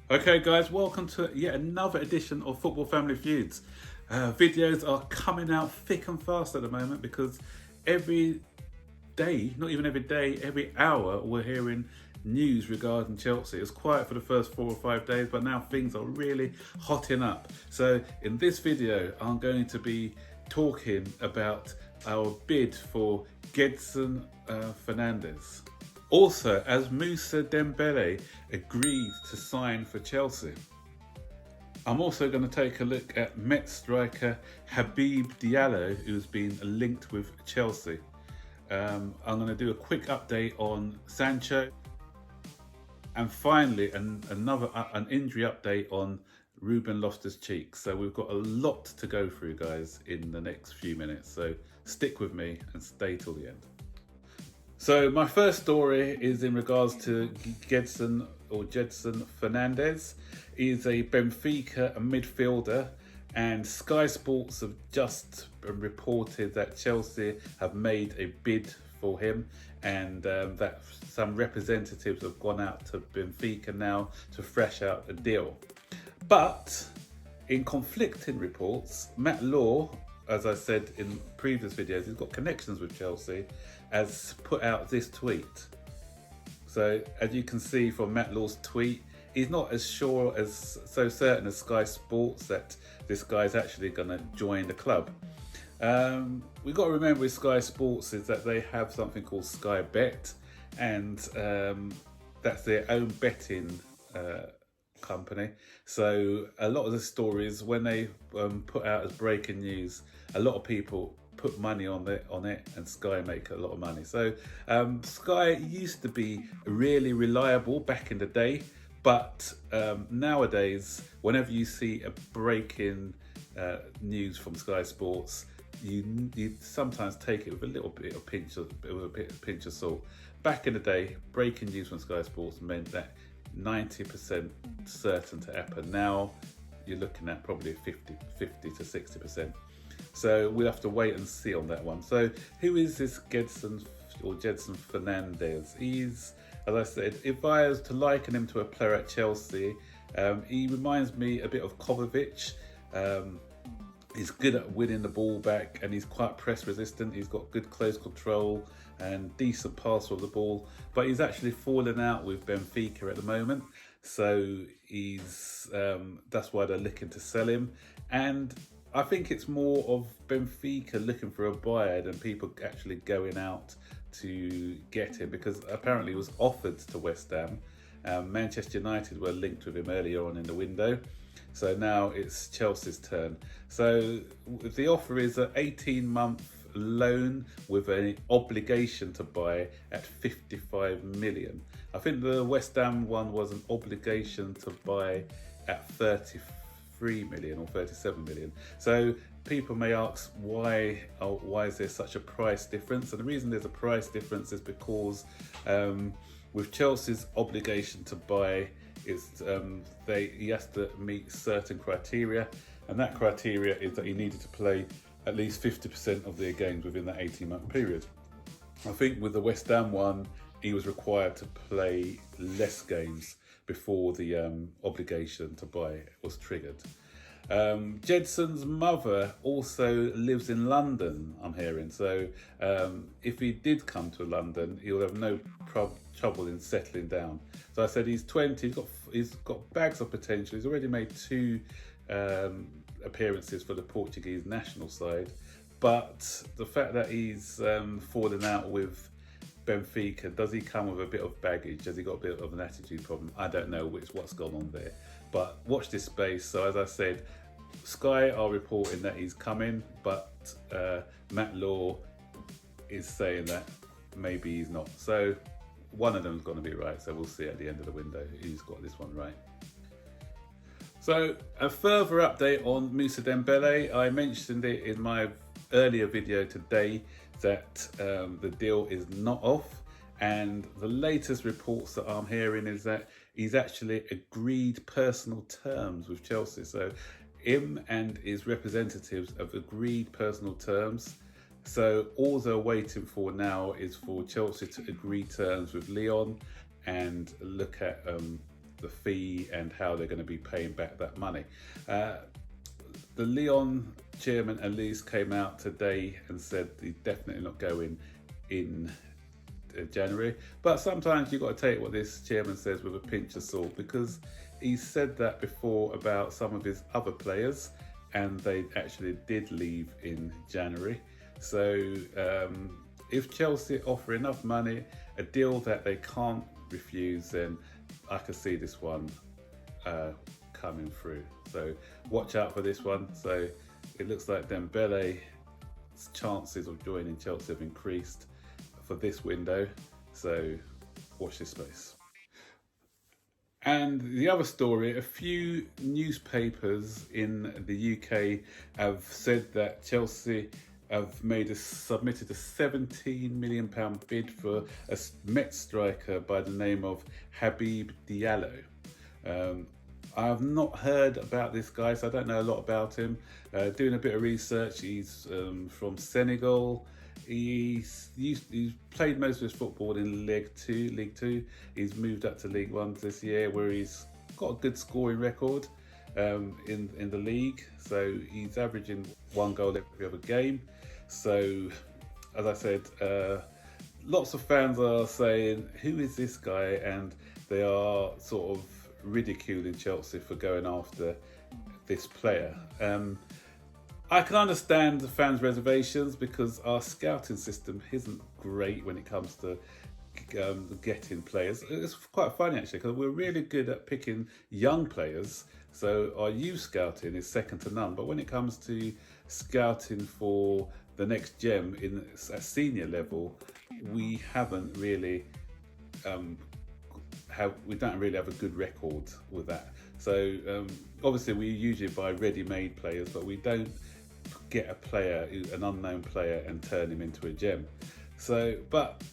Okay guys, welcome to yet another edition of Football Family Feuds. Videos are coming out thick and fast at the moment because every day, not even every day, every hour we're hearing news regarding Chelsea. It's quiet for the first 4 or 5 days, but now things are really hotting up. So in this video, I'm going to be talking about our bid for Gedson Fernandes. Also, as Moussa Dembele agreed to sign for Chelsea. I'm also going to take a look at Met striker Habib Diallo, who's been linked with Chelsea. I'm going to do a quick update on Sancho. And finally, an injury update on Ruben Loftus-Cheek. So we've got a lot to go through, guys, in the next few minutes. So stick with me and stay till the end. So my first story is in regards to Gedson Fernandes. He's a Benfica midfielder, and Sky Sports have just reported that Chelsea have made a bid for him, and that some representatives have gone out to Benfica now to thresh out a deal. But in conflicting reports, Matt Law, as I said in previous videos, he's got connections with Chelsea, has put out this tweet. So as you can see from Matt Law's tweet, he's not as sure as so certain as Sky Sports that this guy's actually going to join the club. We've got to remember with Sky Sports is that they have something called Sky Bet, and that's their own betting company. So a lot of the stories, when they put out as breaking news, a lot of people put money on it, and Sky make a lot of money. So Sky used to be really reliable back in the day, but nowadays, whenever you see a breaking news from Sky Sports, you sometimes take it with a little bit of pinch of salt. Back in the day, breaking news from Sky Sports meant that 90% certain to happen. Now you're looking at probably 50 to 60%. So we'll have to wait and see on that one. So who is this Gedson Fernandes? He's, as I said, if I was to liken him to a player at Chelsea, he reminds me a bit of Kovacic. He's good at winning the ball back, and he's quite press resistant. He's got good close control and decent pass of the ball, but he's actually fallen out with Benfica at the moment. So he's that's why they're looking to sell him. And I think it's more of Benfica looking for a buyer than people actually going out to get him, because apparently he was offered to West Ham. Manchester United were linked with him earlier on in the window. So now it's Chelsea's turn. So the offer is an 18-month loan with an obligation to buy at 55 million. I think the West Ham one was an obligation to buy at 33 million or 37 million. So people may ask why is there such a price difference? And the reason there's a price difference is because with Chelsea's obligation to buy, he has to meet certain criteria, and that criteria is that he needed to play at least 50% of their games within that 18-month period. I think with the West Ham one, he was required to play less games before the obligation to buy was triggered. Gedson's mother also lives in London, I'm hearing. So if he did come to London, he'll have no trouble in settling down. So I said he's 20, he's got bags of potential. He's already made 2 appearances for the Portuguese national side. But the fact that he's fallen out with Benfica, does he come with a bit of baggage? Has he got a bit of an attitude problem? I don't know what's gone on there. But watch this space. So as I said, Sky are reporting that he's coming, but Matt Law is saying that maybe he's not. So one of them is going to be right. So we'll see at the end of the window who's got this one right. So a further update on Moussa Dembele. I mentioned it in my earlier video today that the deal is not off, and the latest reports that I'm hearing is that he's actually agreed personal terms with Chelsea. So him and his representatives have agreed personal terms. So all they're waiting for now is for Chelsea to agree terms with Lyon and look at the fee and how they're going to be paying back that money. The Lyon chairman Elise came out today and said he's definitely not going in January. But sometimes you've got to take what this chairman says with a pinch of salt, because he said that before about some of his other players, and they actually did leave in January. So if Chelsea offer enough money, a deal that they can't refuse, then I can see this one coming through. So watch out for this one. So it looks like Dembele's chances of joining Chelsea have increased for this window. So watch this space. And the other story, a few newspapers in the UK have said that Chelsea have submitted a £17 million bid for a Met striker by the name of Habib Diallo. I have not heard about this guy, so I don't know a lot about him. Doing a bit of research, he's from Senegal. He's played most of his football in League Two. He's moved up to League One this year, where he's got a good scoring record in the league. So he's averaging 1 goal every other game. So, as I said, lots of fans are saying, who is this guy? And they are sort of ridiculing Chelsea for going after this player. I can understand the fans' reservations, because our scouting system isn't great when it comes to getting players. It's quite funny actually, because we're really good at picking young players, so our youth scouting is second to none. But when it comes to scouting for the next gem at senior level, we haven't really we don't really have a good record with that. So obviously we usually buy ready-made players, but we don't get a player, an unknown player, and turn him into a gem. But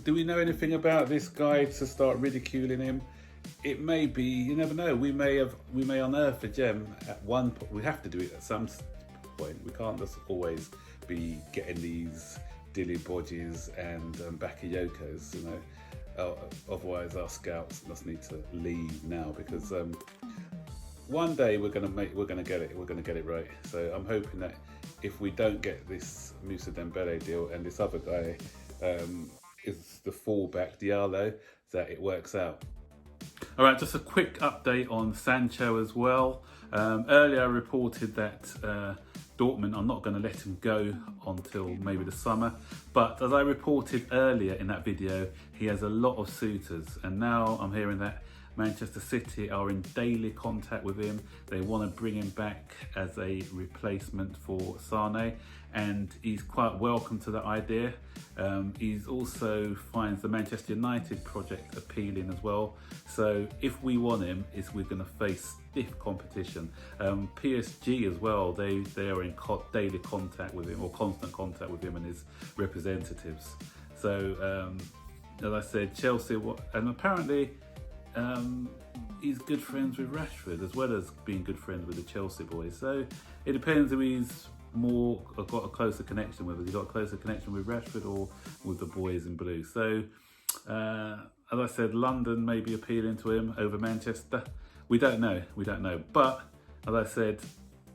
do we know anything about this guy to start ridiculing him? It may be, you never know. We may unearth a gem at one point. We have to do it at some point. We can't just always be getting these Dilly Bodges and Bakayokos, you know. Otherwise, our scouts must need to leave now, because one day we're gonna get it. We're gonna get it right. So I'm hoping that if we don't get this Moussa Dembele deal and this other guy is the fallback, Diallo, that it works out. All right, just a quick update on Sancho as well. Earlier I reported that Dortmund are not going to let him go until maybe the summer. But as I reported earlier in that video, he has a lot of suitors. And now I'm hearing that Manchester City are in daily contact with him. They want to bring him back as a replacement for Sane. And he's quite welcome to the idea. He's also finds the Manchester United project appealing as well. So if we want him, we're going to face stiff competition. PSG as well, they are in daily contact with him, or constant contact with him and his representatives. So as I said, Chelsea, and apparently he's good friends with Rashford, as well as being good friends with the Chelsea boys. So it depends who he's got a closer connection with. Has he got a closer connection with Rashford or with the boys in blue? So as I said, London may be appealing to him over Manchester. We don't know. But as I said,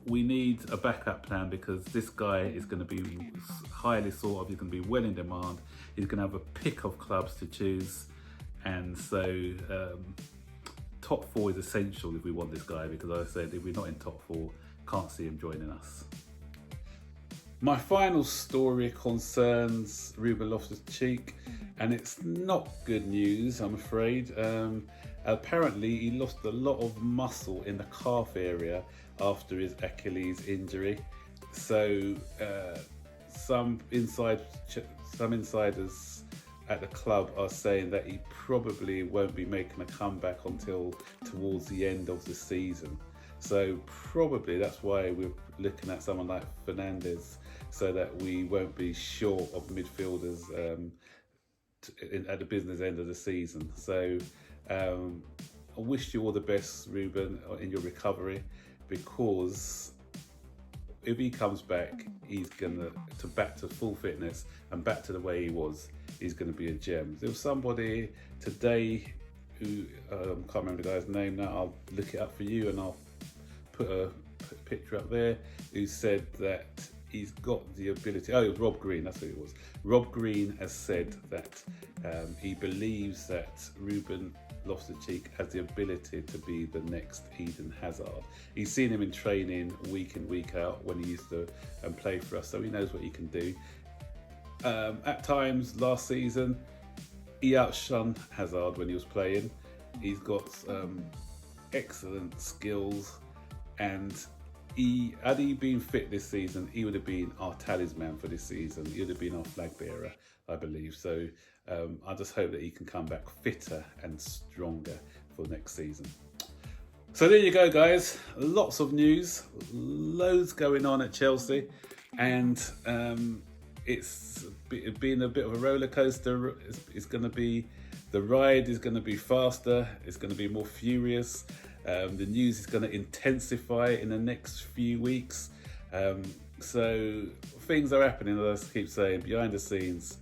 we need a backup plan, because this guy is going to be highly sought of. He's going to be well in demand. He's going to have a pick of clubs to choose. And so top 4 is essential if we want this guy, because as I said, if we're not in top 4, can't see him joining us. My final story concerns Ruben Loftus-Cheek, and it's not good news, I'm afraid. Apparently he lost a lot of muscle in the calf area after his Achilles injury. So some insiders at the club are saying that he probably won't be making a comeback until towards the end of the season. So probably that's why we're looking at someone like Fernandes, so that we won't be short of midfielders at the business end of the season. So I wish you all the best, Ruben, in your recovery, because if he comes back, he's gonna back to full fitness and back to the way he was. He's going to be a gem. There was somebody today who can't remember the guy's name now. I'll look it up for you and I'll put a picture up there. Who said that he's got the ability. Oh, it was Rob Green. That's who it was. Rob Green has said that he believes that Ruben Loftus-Cheek has the ability to be the next Eden Hazard. He's seen him in training week in, week out when he used to play for us, so he knows what he can do. At times last season, he outshone Hazard when he was playing. He's got excellent skills, and had he been fit this season, he would have been our talisman for this season. He would have been our flag bearer, I believe. So I just hope that he can come back fitter and stronger for next season. So there you go, guys. Lots of news, loads going on at Chelsea, and it's been a bit of a roller coaster. It's going to be, the ride is going to be faster. It's going to be more furious. The news is going to intensify in the next few weeks. So things are happening, as I keep saying, behind the scenes,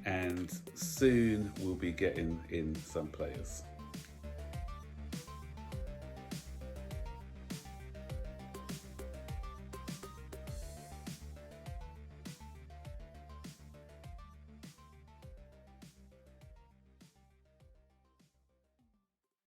and soon we'll be getting in some players.